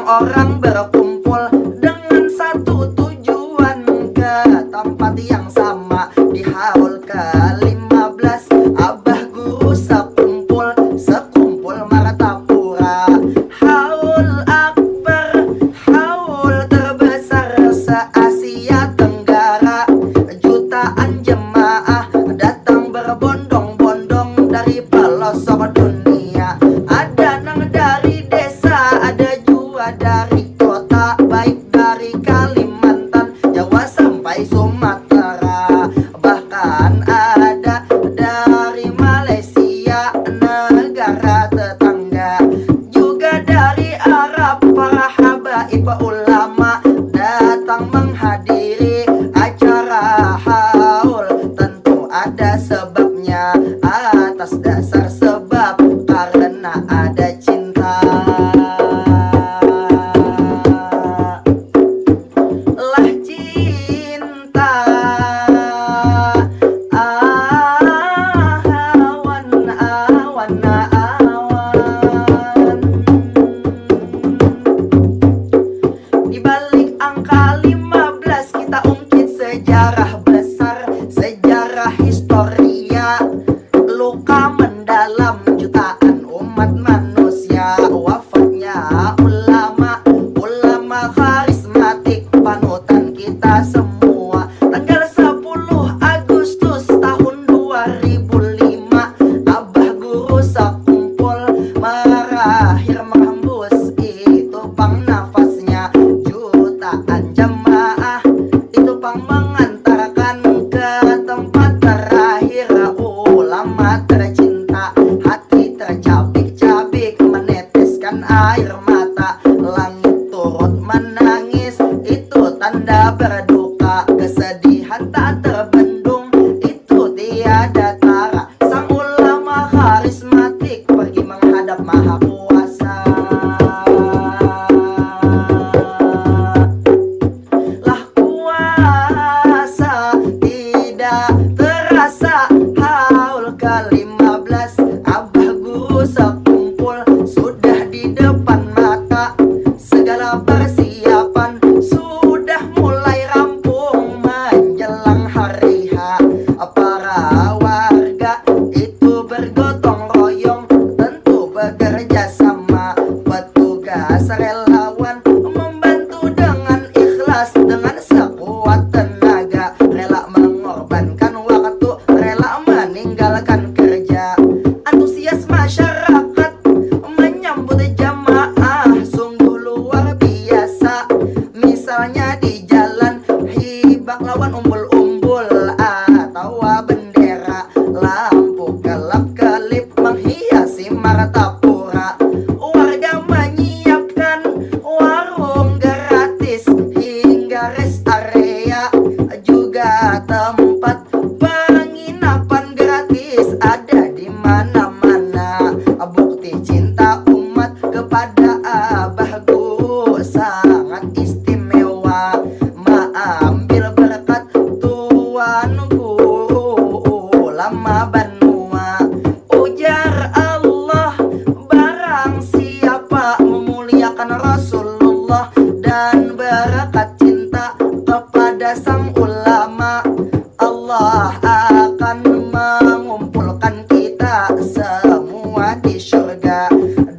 orang-orang berkumpul dengan satu tujuan ke tempat yang sama di haul ke-15. Abah guru sekumpul Martapura. Haul akbar, haul terbesar se-Asia Tenggara. Jutaan jemaah datang berbondong-bondong dari pelosok dunia. Ada nang dari desa, ada juga dari kota, baik dari Kalimantan, Jawa sampai Sumatera. Bahkan ada dari Malaysia, negara tetangga, juga dari Arab. Para habaib ulama datang menghadiri acara haul. Tentu ada sebabnya, atas dasar sebab karena ada cinta. Lah cinta, awan, awan, awan. Di balik angka 15 kita ungkit sejarah besar, sejarah historia. Luka mendalam jutaan umat manusia. Wafatnya ulama karismatik, panutan kita semua. Tanggal 10 Agustus tahun 2005, Abah guru sekumpul merahir menghembus. Itu pang nafasnya jutaan jemaah, itu pang mengantarkan ke tempat terakhir. Ulama tercinta, hati tercabik-cabik, meneteskan air mata. Langit turut menangis, itu tanda berduka. Kesedihan tak terbendung, itu tiada tara. Sang ulama karismatik pergi menghadap Maha Kuasa. Lah kuasa tidak terasa. Haul ke-15, Abah guru sekumpul sudah di depan mata. Segala persiapan sudah mulai rampung menjelang hari H. Para warga itu bergotong royong, tentu bekerja sama. Petugas relawan membantu dengan ikhlas, dengan sekuat tenaga. Rela mengorbankan waktu, rela meninggalkan kerja. Antusias masyarakat menyambut jamaah sungguh luar biasa. Misalnya di jalan hibak lawan umbul-umbul atau bendera. Lampu gelap-kelip menghiasi Martapura. Warga menyiapkan warung gratis hingga rest area, juga tempat penginapan gratis ada di mana-mana. Bukti cinta umat kepada Abah guru sangat istimewa. Mengambil berkat Tuan Guru ulama Banua. Ujar Allah, barang siapa memuliakan Rasulullah dan berkat cinta kepada sang ulama, Allah akan mengumpulkan kita semua di surga.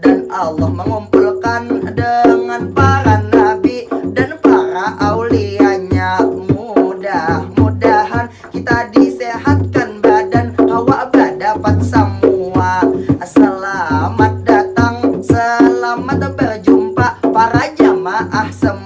Dan Allah mengumpulkan dengan para nabi dan para aulianya. Mudah-mudahan kita disehatkan badan, hawa dapat semua. Selamat datang, selamat berjumpa para jamaah semua.